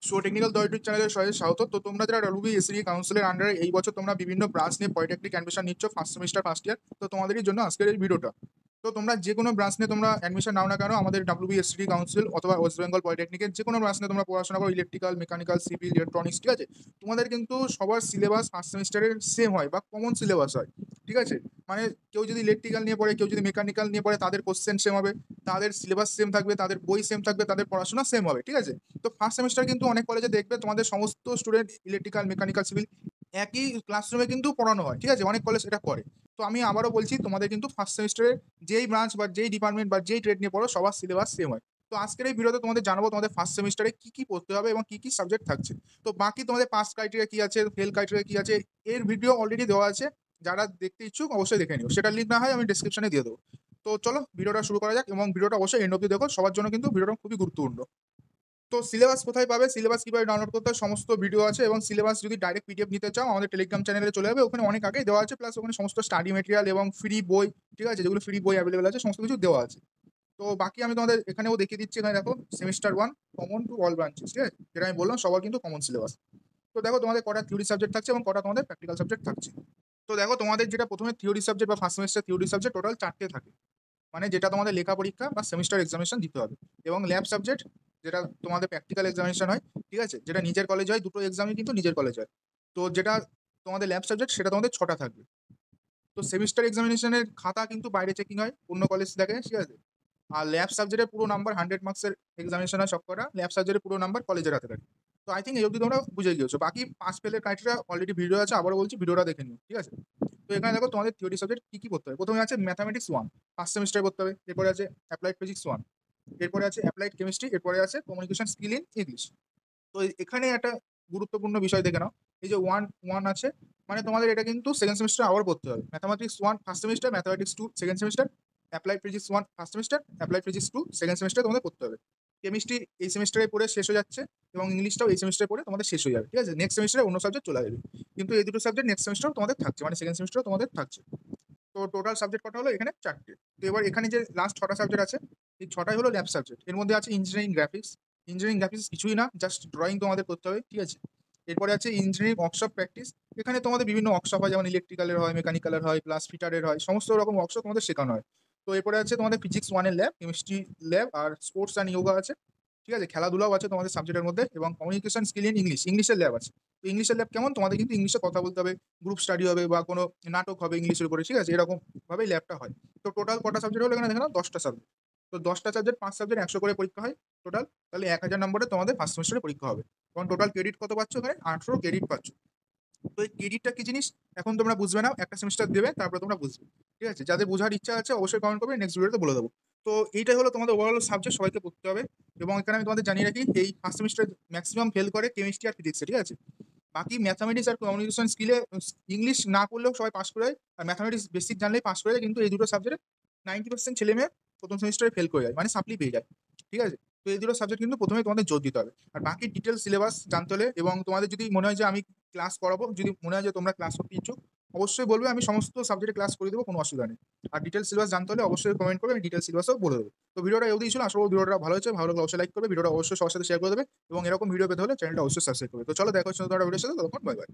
So technical the YouTube চ্যানেলের সবাই স্বাগত। তো তোমরা যারা ডব্লিউবি এসসিডি কাউন্সিলের আন্ডারে এই বছর তোমরা বিভিন্ন ব্রাঞ্চ নিয়ে পলিটেকনিক অ্যাডমিশন নিচ্ছ ফার্স্ট সেমিস্টার ফার্স্ট ইয়ার, তো তোমাদেরই জন্য আজকের এই ভিডিওটা। তো তোমরা যে কোনো ব্রাঞ্চ নিয়ে তোমরা অ্যাডমিশন নাও না কেন, আমাদের ডব্লিউবি এসসিডি কাউন্সিল অথবা ওয়েস্ট বেঙ্গল পলিটেকনিকের যে কোনো ব্রাঞ্চ নিয়ে তোমরা পড়াশোনা করো, ইলেকট্রিক্যাল, মেকানিক্যাল, সিভিল, ইলেকট্রনিক্স, ঠিক আছে, তোমাদের কিন্তু সবার সিলেবাস ফার্স্ট সেমিস্টারের সেম হয় বা কমন সিলেবাস হয়, ঠিক আছে। মানে কেউ যদি ইলেকট্রিক্যাল নিয়ে পড়ে, কেউ যদি মেকানিক্যাল নিয়ে পড়ে, তাদের কোশ্চেন সেম হবে, তাদের সিলেবাস সেম থাকবে, তাদের বই সেম থাকবে, তাদের পড়াশোনা সেম হবে, ঠিক আছে। তো ফার্স্ট সেমিস্টার কিন্তু অনেক কলেজে দেখবে তোমাদের সমস্ত স্টুডেন্ট ইলেকট্রিক্যাল, মেকানিক্যাল, সিভিল একই ক্লাসরুমে কিন্তু পড়ানো হয়, ঠিক আছে, অনেক কলেজ এটা করে। তো আমি আবারও বলছি, তোমাদের কিন্তু ফার্স্ট সেমিস্টারে যেই ব্রাঞ্চ বা যেই ডিপার্টমেন্ট বা যেই ট্রেড নিয়ে পড়ো সবার সিলেবাস সেম হয়। তো আজকের এই ভিডিওতে তোমাদের জানাবো তোমাদের ফার্স্ট সেমিস্টারে কি কি পড়তে হবে এবং কি কি সাবজেক্ট থাকছে। তো বাকি তোমাদের পাস ক্রাইটেরিয়া কি আছে, ফেল ক্রাইটেরিয়া কি আছে, এর ভিডিও অলরেডি দেওয়া আছে, যারা দেখতে ইচ্ছুক অবশ্যই দেখে নিও, সেটার লিঙ্ক না হয় আমি ডিসক্রিপশনে দিয়ে দেবো। তো চলো ভিডিওটা শুরু করা যাক, এবং ভিডিওটা অবশ্যই এন্ড অব্দি দেখো, সবার জন্য কিন্তু ভিডিওটা খুবই গুরুত্বপূর্ণ। তো সিলেবাস কোথায় পাবে, সিলেবাস কিভাবে ডাউনলোড করতে হয়, সমস্ত ভিডিও আছে, এবং সিলেবাস যদি ডাইরেক্ট পিডিএফ নিতে চাও আমাদের টেলিগ্রাম চ্যানেলে চলে যাবে, ওখানে অনেক আগেই দেওয়া আছে, প্লাস ওখানে সমস্ত স্টাডি মেটেরিয়াল এবং ফ্রি বই, ঠিক আছে, যেগুলো ফ্রি বই অ্যাভেলেবেল আছে সমস্ত কিছু দেওয়া আছে। তো বাকি আমি তোমাদের এখানেও দেখিয়ে দিচ্ছি, এখানে দেখো semester 1 common to all branches, ঠিক আছে, যেটা আমি বললাম সবার কিন্তু কমন সিলেবাস। তো দেখো তোমাদের কটা থিওরি সাবজেক্ট থাকছে এবং কটা তোমাদের প্র্যাকটিক্যাল সাবজেক্ট থাকছে। তো দেখো তোমাদের যেটা প্রথমে থিওরি সাবজেক্ট বা first semester theory subject total 4টে থাকে, মানে যেটা তোমাদের লেখা পরীক্ষা বা সেমিস্টার এক্সামিনেশন দিতে হবে, এবং ল্যাব সাবজেক্ট যেটা তোমাদের প্র্যাকটিক্যাল এক্সামিনেশন হয়, ঠিক আছে, যেটা নিজের কলেজ হয়, দুটো এক্সামই কিন্তু নিজের কলেজ হয়। তো যেটা তোমাদের ল্যাব সাবজেক্ট সেটা তোমাদের 6টা থাকবে। তো সেমিস্টার এক্সামিনেশনের খাতা কিন্তু বাইরে চেকিং হয়, অন্য কলেজ দেখে, ঠিক আছে। আর ল্যাব সাবজেক্টের পুরো নাম্বার 100 মার্কসের এক্সামিনেশন হয় সবকটা, ল্যাব সাবজেক্টের পুরো নাম্বার কলেজের হাতে থাকে। তো আই থিঙ্ক এই অবধি তোমরা বুঝে গিয়েছো, বাকি পাস ফেলের ক্রাইটেরিয়া অলরেডি ভিডিও আছে, আবারও বলছি ভিডিওটা দেখে নিও, ঠিক আছে। তো এখানে দেখো তোমাদের থিওরি সাবজেক্ট কি কি পড়তে হবে। প্রথমে আছে ম্যাথামেটিক্স 1, ফার্স্ট সেমিস্টারে পড়তে হবে। এরপরে আছে অ্যাপ্লাইড ফিজিক্স 1, এরপরে আছে অ্যাপ্লাইড কেমিস্ট্রি, এরপরে আছে কমিউনিকেশন স্কিল ইন ইংলিশ। তো এখানে একটা গুরুত্বপূর্ণ বিষয় দেখে নাও, এই যে ওয়ান ওয়ান আছে, মানে তোমাদের এটা কিন্তু সেকেন্ড সেমিস্টার আবার পড়তে হবে। Mathematics 1 first semester, mathematics 2 second semester, applied physics 1 first semester, applied physics 2 second semester তোমাদের পড়তে হবে। কেমিস্ট্রি এই সেমিস্টারে পড়ে শেষ হয়ে যাচ্ছে, এবং ইংলিশটাও এই সেমিস্টারে পড়ে তোমাদের শেষ হয়ে যাবে, ঠিক আছে। নেক্সট সেমিস্টারে অন্য সাবজেক্ট চলে যাবে, কিন্তু এই দুটো সাবজেক্ট নেক্সট সেমিস্টার তোমাদের থাকছে, মানে সেকেন্ড সেমিস্টার তোমাদের থাকছে। তো টোটাল সাবজেক্ট কটা হলো, এখানে 4টে। তো এবার এখানে যে লাস্ট 6টা সাবজেক্ট আছে, এই 6টাই হলো ল্যাব সাবজেক্ট। এর মধ্যে আছে ইঞ্জিনিয়ারিং গ্রাফিক্স। ইঞ্জিনিয়ারিং গ্রাফিক্স কিছুই না, জাস্ট ড্রয়িং তোমাদের করতে হবে, ঠিক আছে। এরপরে আছে ইঞ্জিনিয়ারিং ওয়ার্কশপ প্র্যাকটিস। এখানে তোমাদের বিভিন্ন ওয়ার্কশপ হয়, যেমন ইলেকট্রিক্যালের হয়, মেকানিক্যালের হয়, প্লাস ফিটারের হয়, সমস্ত রকম ওয়ার্কশপ তোমাদের শেখানো হয়। তো এরপরে আছে তোমাদের ফিজিক্স 1 এর ল্যাব, কেমিস্ট্রি ল্যাব, আর স্পোর্টস অ্যান্ড যোগা আছে, ঠিক আছে, খেলাধুলাও আছে তোমাদের সাবজেক্টের মধ্যে, এবং কমিউনিকেশন স্কিল ইন ইংলিশ, ইংলিশের ল্যাব আছে। তো ইংলিশের ল্যাব কেমন, তোমাদের কিন্তু ইংলিশে কথা বলতে হবে, গ্রুপ স্টাডি হবে বা কোনো নাটক হবে ইংলিশের উপরে, ঠিক আছে, এরকম ভাবেই ল্যাবটা হয়। তো টোটাল কটা সাবজেক্ট হলো এখানে দেখে নাও, 10টা সাবজেক্ট। তো 10টা সাবজেক্ট 5 সাবজেক্ট 100 করে পরীক্ষা হয় টোটাল, তাহলে 1000 নম্বরে তোমাদের ফার্স্ট সেমিস্টারে পরীক্ষা হবে। তখন টোটাল ক্রেডিট কত পাচ্ছ, এখানে 18 ক্রেডিট পাচ্ছ। তো এই ক্রেডিটটা কি জিনিস এখন তোমরা বুঝবে না, একটা সেমিস্টার দেবে তারপরে তোমরা বুঝবে, ঠিক আছে। যাদের বোঝার ইচ্ছা আছে অবশ্যই কমেন্ট করবে, নেক্সট ভিডিওতে বলে দেবো। তো এইটাই হলো তোমাদের ওভারঅল সাবজেক্ট, সবাইকে পড়তে হবে। এবং এখানে আমি তোমাদের জানিয়ে রাখি, এই ফার্স্ট সেমিস্টার ম্যাক্সিমাম ফেল করে কেমিস্ট্রি আর ফিজিক্সে, ঠিক আছে। বাকি ম্যাথামেটিক্স আর কমিউনিকেশন স্কিলে ইংলিশ না পড়লেও সবাই পাস করে যায়, আর ম্যাথামেটিক্স বেসিক জানলেই পাস করে যায়, কিন্তু এই দুটো সাবজেক্টে 90% ছেলে মেয়ে প্রথম সেমিস্টারে ফেল করে যায়, মানে সাপ্লি পেয়ে যায়, ঠিক আছে। তো এই দুটো সাবজেক্ট কিন্তু প্রথমে তোমাদের জোর দিতে হবে। আর বাকি ডিটেল সিলেবাস জানতে হলে, এবং তোমাদের যদি মনে হয় যে আমি ক্লাস করাবো, যদি মনে হয় যে তোমরা ক্লাস করতে ইচ্ছুক, অবশ্যই বলবে, আমি সমস্ত সাবজেক্টে ক্লাস করে দেবো, কোনো অসুবিধা নেই। আর ডিটেল সিলেবাস জানতে হলে অবশ্যই কমেন্ট করবে, আমি ডিটেল সিলেবাসও বলে দেবো। তো ভিডিওটা এও ছিল, আসলে ভিডিওটা ভালো হয়েছে, ভালো লাগলে অবশ্যই লাইক করবে, ভিডিওটা অবশ্যই সবার সাথে শেয়ার করে দেবে, এবং এরকম ভিডিও পেতে হলে চ্যানেলটা অবশ্যই সাবস্ক্রাইব করবে। তো চলো দেখা হচ্ছে তোমার ভিডিওর সাথে, ততক্ষণ বাই বাই।